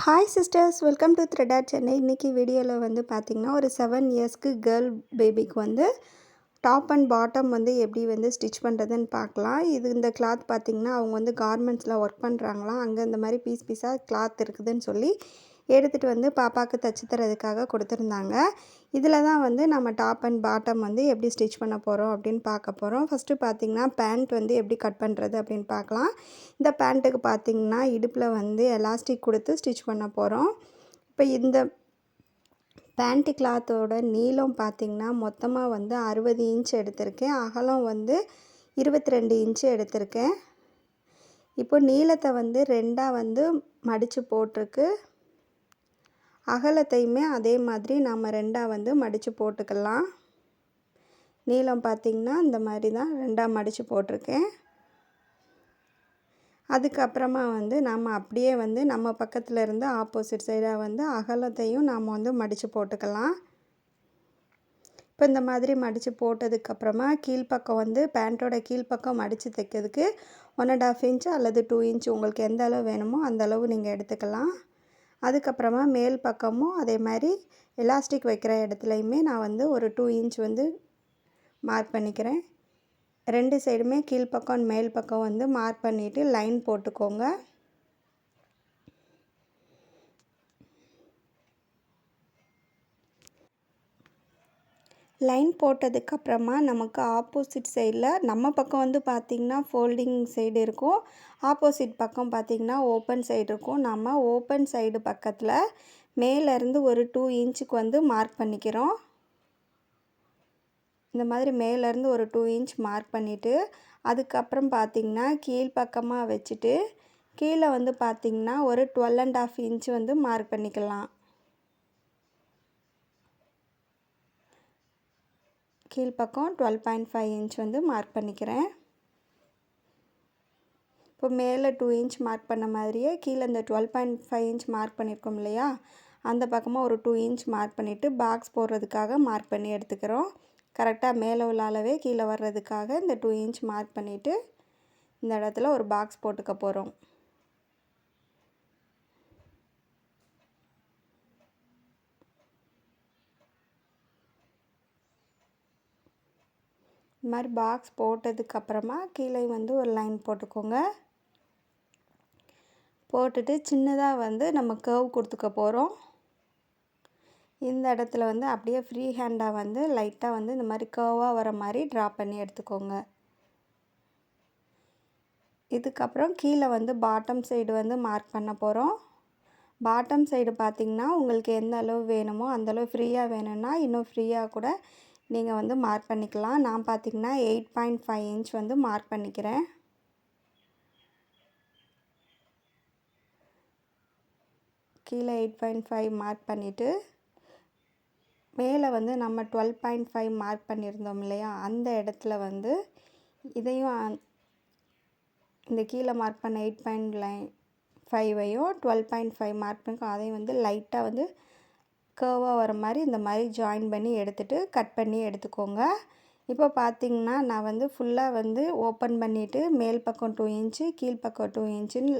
Hi sisters, welcome to thread Chennai. இன்றைக்கி வீடியோவில் வந்து பார்த்திங்கன்னா ஒரு 7 இயர்ஸ்க்கு கேர்ள் பேபிக்கு வந்து டாப் அண்ட் பாட்டம் வந்து எப்படி வந்து ஸ்டிச் பண்ணுறதுன்னு பார்க்கலாம். இந்த கிளாத் பார்த்திங்கன்னா அவங்க வந்து கார்மெண்ட்ஸில் ஒர்க் பண்ணுறாங்களாம். அங்கே இந்த மாதிரி பீஸாக கிளாத் இருக்குதுன்னு சொல்லி எடுத்துகிட்டு வந்து பாப்பாவுக்கு தைச்சி தரதுக்காக கொடுத்துருந்தாங்க. இதில் தான் வந்து நம்ம டாப் அண்ட் பாட்டம் வந்து எப்படி ஸ்டிச் பண்ண போகிறோம் அப்படின்னு பார்க்க போகிறோம். ஃபஸ்ட்டு பார்த்திங்கன்னா பேண்ட் வந்து எப்படி கட் பண்ணுறது அப்படின்னு பார்க்கலாம். இந்த பேண்ட்டுக்கு பார்த்திங்கன்னா இடுப்பில் வந்து எலாஸ்டிக் கொடுத்து ஸ்டிச் பண்ண போகிறோம். இப்போ இந்த பேண்ட்டு கிளாத்தோட நீளம் பார்த்திங்கன்னா மொத்தமாக வந்து 60 இன்ச் எடுத்திருக்கேன். அகலம் வந்து 22 இன்ச்சு எடுத்திருக்கேன். இப்போ நீளத்தை வந்து 2ஆக வந்து மடித்து போட்டிருக்கு. அகலத்தையுமே அதே மாதிரி நம்ம 2ஆக வந்து மடித்து போட்டுக்கலாம். நீளம் பார்த்திங்கன்னா இந்த மாதிரி தான் 2ஆக மடித்து போட்டிருக்கேன். அதுக்கப்புறமா வந்து நம்ம அப்படியே வந்து நம்ம பக்கத்தில் இருந்து ஆப்போசிட் சைடாக வந்து அகலத்தையும் நாம் வந்து மடித்து போட்டுக்கலாம். இப்போ இந்த மாதிரி மடித்து போட்டதுக்கப்புறமா கீழ்ப்பக்கம் வந்து பேண்ட்டோட கீழ்ப்பக்கம் மடித்து தைக்கிறதுக்கு 1.5 இன்ச் அல்லது 2 இன்ச் உங்களுக்கு எந்த அளவு வேணுமோ அந்த அளவு நீங்கள் எடுத்துக்கலாம். அதுக்கப்புறமா மேல் பக்கமும் அதே மாதிரி எலாஸ்டிக் வைக்கிற இடத்துலையுமே நான் வந்து ஒரு 2 இன்ச் வந்து மார்க் பண்ணிக்கிறேன். 2 சைடுமே கீழ்ப்பக்கம் மேல் பக்கம் வந்து மார்க் பண்ணிவிட்டு லைன் போட்டுக்கோங்க. லைன் போட்டதுக்கப்புறமா நமக்கு ஆப்போசிட் சைடில் நம்ம பக்கம் வந்து பார்த்திங்கன்னா ஃபோல்டிங் சைடு இருக்கும். ஆப்போசிட் பக்கம் பார்த்திங்கன்னா ஓப்பன் சைடு இருக்கும். நம்ம ஓப்பன் சைடு பக்கத்தில் மேலேருந்து ஒரு 2 இன்ச்சுக்கு வந்து மார்க் பண்ணிக்கிறோம். இந்த மாதிரி மேலேருந்து ஒரு 2 இன்ச் மார்க் பண்ணிவிட்டு அதுக்கப்புறம் பார்த்திங்கன்னா கீழ்ப்பக்கமாக வச்சுட்டு கீழே வந்து பார்த்திங்கன்னா ஒரு 12.5 இன்ச் வந்து மார்க் பண்ணிக்கலாம். கீழ்ப்பக்கம் 12.5 இன்ச் வந்து மார்க் பண்ணிக்கிறேன். இப்போ மேலே 2 இன்ச் மார்க் பண்ண மாதிரியே கீழே இந்த 12.5 இன்ச் மார்க் பண்ணியிருக்கோம் இல்லையா, அந்த பக்கமாக ஒரு 2 இன்ச் மார்க் பண்ணிவிட்டு பாக்ஸ் போடுறதுக்காக மார்க் பண்ணி எடுத்துக்கிறோம். கரெக்டாக மேலே உள்ள அளவே கீழே வர்றதுக்காக இந்த 2 இன்ச் மார்க் பண்ணிவிட்டு இந்த இடத்துல ஒரு பாக்ஸ் போட்டுக்க போகிறோம். இந்த மாதிரி பாக்ஸ் போட்டதுக்கப்புறமா கீழே வந்து ஒரு லைன் போட்டுக்கோங்க. போட்டுட்டு சின்னதாக வந்து நம்ம கர்வ் கொடுத்துக்க போகிறோம். இந்த இடத்துல வந்து அப்படியே ஃப்ரீ ஹேண்டாக வந்து லைட்டாக வந்து இந்த மாதிரி கர்வாக வர மாதிரி ட்ரா பண்ணி எடுத்துக்கோங்க. இதுக்கப்புறம் கீழே வந்து பாட்டம் சைடு வந்து மார்க் பண்ண போகிறோம். பாட்டம் சைடு பார்த்திங்கன்னா உங்களுக்கு எந்த அளவு வேணுமோ அந்தளவு ஃப்ரீயாக வேணும்னா இன்னும் ஃப்ரீயாக கூட நீங்கள் வந்து மார்க் பண்ணிக்கலாம். நான் பார்த்திங்கன்னா 8.5 இன்ச் வந்து மார்க் பண்ணிக்கிறேன். கீழே 8.5 மார்க் பண்ணிவிட்டு மேலே வந்து நம்ம 12.5 மார்க் பண்ணியிருந்தோம் இல்லையா, அந்த இடத்துல வந்து இதையும் இந்த கீழே மார்க் பண்ண 8.5ஐயும் 12.5 மார்க் பண்ணிக்கோ அதையும் வந்து லைட்டாக வந்து கர்வாக வர மாதிரி இந்த மாதிரி ஜாயின் பண்ணி எடுத்துகிட்டு கட் பண்ணி எடுத்துக்கோங்க. இப்போ பார்த்திங்கன்னா நான் வந்து ஃபுல்லாக வந்து ஓப்பன் பண்ணிவிட்டு மேல் பக்கம் 2 இன்ச்சு கீழ்ப்பக்கம் 2 இன்ச்சுன்னு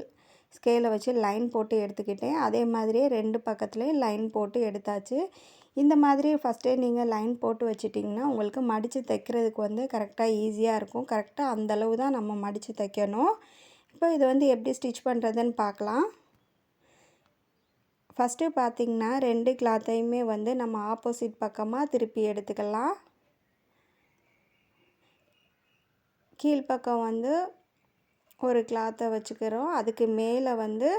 ஸ்கேலை வச்சு லைன் போட்டு எடுத்துக்கிட்டேன். அதே மாதிரியே 2 பக்கத்துலேயும் லைன் போட்டு எடுத்தாச்சு. இந்த மாதிரி ஃபஸ்ட்டே நீங்கள் லைன் போட்டு வச்சிட்டிங்கன்னா உங்களுக்கு மடித்து தைக்கிறதுக்கு வந்து கரெக்டாக ஈஸியாக இருக்கும். கரெக்டாக அந்தளவு தான் நம்ம மடித்து தைக்கணும். இப்போ இதை வந்து எப்படி ஸ்டிச் பண்ணுறதுன்னு பார்க்கலாம். ஃபஸ்ட்டு பார்த்திங்கன்னா 2 கிளாத்தையுமே வந்து நம்ம ஆப்போசிட் பக்கமாக திருப்பி எடுத்துக்கலாம். கீழ்ப்பக்கம் வந்து ஒரு கிளாத்தை வச்சுக்கிறோம். அதுக்கு மேலே வந்து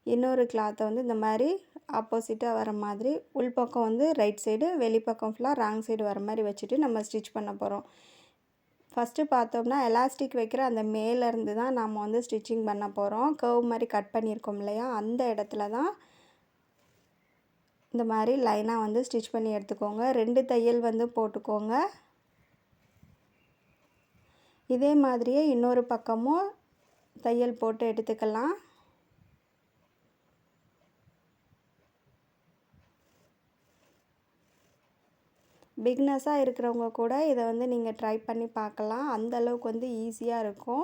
இன்னொரு கிளாத்தை வந்து இந்த மாதிரி ஆப்போசிட்டாக வர மாதிரி உள்பக்கம் வந்து ரைட் சைடு வெளிப்பக்கம் ஃபுல்லாக ராங் சைடு வர மாதிரி வச்சுட்டு நம்ம ஸ்டிச் பண்ண போகிறோம். ஃபஸ்ட்டு பார்த்தோம்னா எலாஸ்டிக் வைக்கிற அந்த மேலேருந்து தான் நம்ம வந்து ஸ்டிச்சிங் பண்ண போகிறோம். கர்வ் மாதிரி கட் பண்ணியிருக்கோம் இல்லையா, அந்த இடத்துல தான் இந்த மாதிரி லைனாக வந்து ஸ்டிச் பண்ணி எடுத்துக்கோங்க. 2 தையல் வந்து போட்டுக்கோங்க. இதே மாதிரியே இன்னொரு பக்கமும் தையல் போட்டு எடுத்துக்கலாம். பிகினர்ஸாக இருக்கிறவங்க கூட இதை வந்து நீங்கள் ட்ரை பண்ணி பார்க்கலாம். அந்த அளவுக்கு வந்து ஈஸியாக இருக்கும்.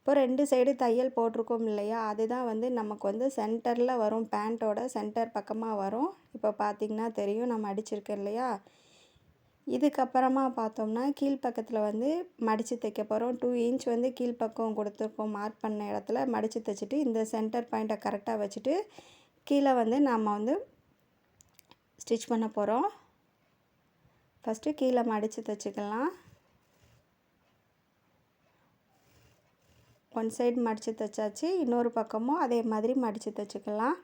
இப்போ 2 சைடு தையல் போட்டிருக்கோம் இல்லையா, அதுதான் வந்து நமக்கு வந்து சென்டரில் வரும், பேண்ட்டோட சென்டர் பக்கமாக வரும். இப்போ பார்த்திங்கன்னா தெரியும் நம்ம அடிச்சிருக்கோம் இல்லையா. இதுக்கப்புறமா பார்த்தோம்னா கீழ்ப்பக்கத்தில் வந்து மடித்து தைக்க போகிறோம். 2 இன்ச் வந்து கீழ்ப்பக்கம் கொடுத்துருக்கோம். மார்க் பண்ண இடத்துல மடித்து தைச்சிட்டு இந்த சென்டர் பாயிண்ட்டை கரெக்டாக வச்சுட்டு கீழே வந்து நம்ம வந்து ஸ்டிச் பண்ண போகிறோம். ஃபஸ்ட்டு கீழே மடித்து தைச்சிக்கலாம். ஒன் சைடு மடித்து தைச்சாச்சு. இன்னொரு பக்கமும் அதே மாதிரி மடித்து தைச்சிக்கலாம்.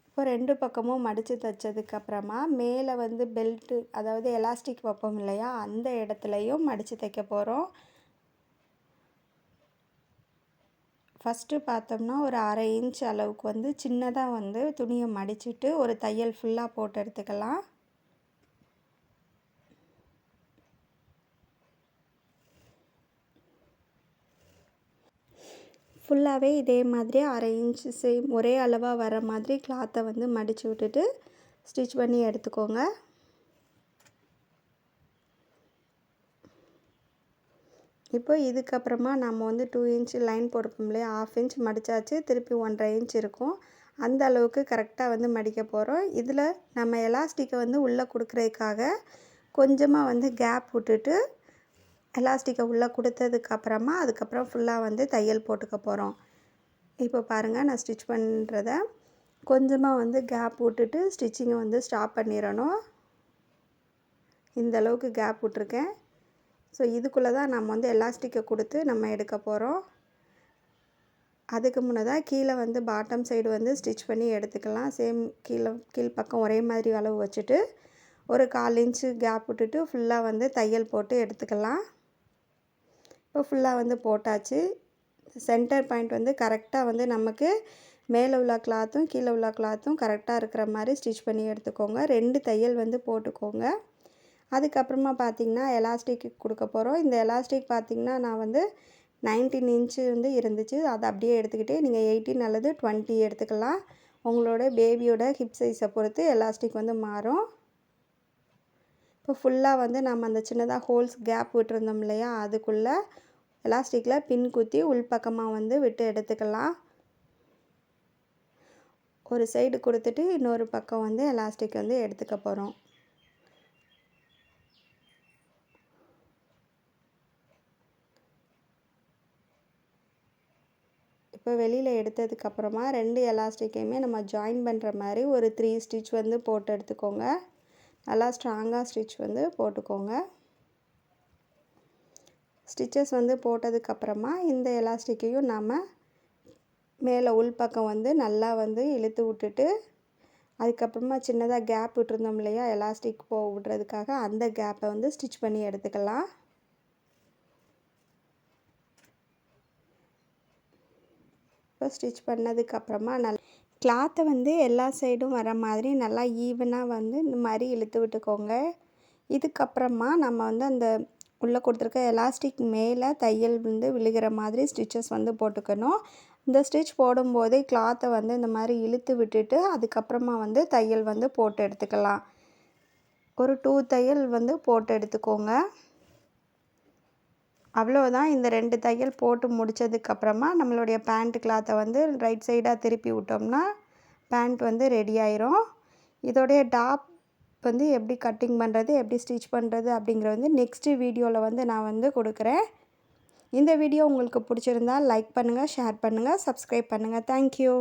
இப்போ 2 பக்கமும் மடித்து தைச்சதுக்கப்புறமா மேலே வந்து பெல்ட்டு, அதாவது எலாஸ்டிக் வைப்போம் இல்லையா, அந்த இடத்துலையும் மடித்து தைக்க போகிறோம். ஃபஸ்ட்டு பார்த்தோம்னா ஒரு 1/2 இன்ச் அளவுக்கு வந்து சின்னதாக வந்து துணியை மடிச்சுட்டு ஒரு தையல் ஃபுல்லாக போட்டு எடுத்துக்கலாம். ஃபுல்லாகவே இதே மாதிரி 1/2 இன்ச் சேம் ஒரே அளவாக வர மாதிரி கிளாத்தை வந்து மடித்து விட்டுட்டு ஸ்டிச் பண்ணி எடுத்துக்கோங்க. இப்போ இதுக்கப்புறமா நம்ம வந்து 2 இன்ச் லைன் போட்டிருப்போம் இல்லையா, 1/2 இன்ச் மடித்தாச்சு. திருப்பி 1/2 இன்ச் இருக்கும். அந்த அளவுக்கு கரெக்டாக வந்து மடிக்க போகிறோம். இதில் நம்ம எலாஸ்டிக்கை வந்து உள்ளே கொடுக்குறதுக்காக கொஞ்சமாக வந்து கேப் விட்டுட்டு எலாஸ்டிக்கை உள்ளே கொடுத்ததுக்கப்புறமா அதுக்கப்புறம் ஃபுல்லாக வந்து தையல் போட்டுக்க போகிறோம். இப்போ பாருங்கள், நான் ஸ்டிச் பண்ணுறத கொஞ்சமாக வந்து கேப் விட்டுட்டு ஸ்டிச்சிங்கை வந்து ஸ்டாப் பண்ணிடணும். இந்த அளவுக்கு கேப் விட்ருக்கேன். ஸோ இதுக்குள்ளே தான் நம்ம வந்து எலாஸ்டிக்கை கொடுத்து நம்ம எடுக்க போகிறோம். அதுக்கு முன்னதாக கீழே வந்து பாட்டம் சைடு வந்து ஸ்டிச் பண்ணி எடுத்துக்கலாம். சேம் கீழ்ப்பக்கம் ஒரே மாதிரி அளவு வச்சுட்டு ஒரு 1/4 இன்ச்சு கேப் விட்டுட்டு ஃபுல்லாக வந்து தையல் போட்டு எடுத்துக்கலாம். இப்போ ஃபுல்லாக வந்து போட்டாச்சு. சென்டர் பாயிண்ட் வந்து கரெக்டாக வந்து நமக்கு மேலே உள்ள கிளாத்தும் கீழே உள்ள கிளாத்தும் கரெக்டாக இருக்கிற மாதிரி ஸ்டிச் பண்ணி எடுத்துக்கோங்க. 2 தையல் வந்து போட்டுக்கோங்க. அதுக்கப்புறமா பார்த்திங்கன்னா எலாஸ்டிக் கொடுக்க போகிறோம். இந்த எலாஸ்டிக் பார்த்திங்கன்னா நான் வந்து 19 இன்ச்சு வந்து இருந்துச்சு. அதை அப்படியே எடுத்துக்கிட்டு நீங்கள் 18 அல்லது 20 எடுத்துக்கலாம். உங்களோட பேபியோட ஹிப் சைஸை பொறுத்து எலாஸ்டிக் வந்து மாறும். இப்போ ஃபுல்லாக வந்து நம்ம அந்த சின்னதாக ஹோல்ஸ் கேப் விட்டுருந்தோம் இல்லையா, அதுக்குள்ளே எலாஸ்டிக்கில் பின் குத்தி உள்பக்கமாக வந்து விட்டு எடுத்துக்கலாம். ஒரு சைடு கொடுத்துட்டு இன்னொரு பக்கம் வந்து எலாஸ்டிக் வந்து எடுத்துக்க போகிறோம். இப்போ வெளியில் எடுத்ததுக்கப்புறமா 2 எலாஸ்டிக்கையுமே நம்ம ஜாயின் பண்ணுற மாதிரி ஒரு 3 ஸ்டிச் வந்து போட்டு எடுத்துக்கோங்க. நல்லா ஸ்ட்ராங்காக ஸ்டிச் வந்து போட்டுக்கோங்க. ஸ்டிச்சஸ் வந்து போட்டதுக்கப்புறமா இந்த எலாஸ்டிக்கையும் நாம் மேலே உள்பக்கம் வந்து நல்லா வந்து இழுத்து விட்டுட்டு அதுக்கப்புறமா சின்னதாக கேப் விட்டுருந்தோம் இல்லையா எலாஸ்டிக் விடுறதுக்காக, அந்த கேப்பை வந்து ஸ்டிச் பண்ணி எடுத்துக்கலாம். இப்போ ஸ்டிச் பண்ணதுக்கப்புறமா கிளாத்தை வந்து எல்லா சைடும் வர மாதிரி நல்லா ஈவனாக வந்து இந்த மாதிரி இழுத்து விட்டுக்கோங்க. இதுக்கப்புறமா நம்ம வந்து அந்த உள்ளே கொடுத்துருக்க எலாஸ்டிக் மேலே தையல் வந்து விழுகிற மாதிரி ஸ்டிச்சஸ் வந்து போட்டுக்கணும். இந்த ஸ்டிச் போடும்போதே கிளாத்தை வந்து இந்த மாதிரி இழுத்து விட்டுட்டு அதுக்கப்புறமா வந்து தையல் வந்து போட்டு எடுத்துக்கலாம். ஒரு 2 தையல் வந்து போட்டு எடுத்துக்கோங்க. அவ்வளோதான். இந்த 2 தையல் போட்டு முடித்ததுக்கப்புறமா நம்மளுடைய பேண்ட் கிளாத்தை வந்து ரைட் சைடாக திருப்பி விட்டோம்னா பேண்ட் வந்து ரெடி ஆயிரும். இதோடைய டாப் வந்து எப்படி கட்டிங் பண்ணுறது, எப்படி ஸ்டிச் பண்ணுறது அப்படிங்கிறது வந்து நெக்ஸ்ட்டு வீடியோவில் வந்து நான் வந்து கொடுக்குறேன். இந்த வீடியோ உங்களுக்கு பிடிச்சிருந்தால் லைக் பண்ணுங்கள், ஷேர் பண்ணுங்கள், சப்ஸ்கிரைப் பண்ணுங்கள். தேங்க்யூ.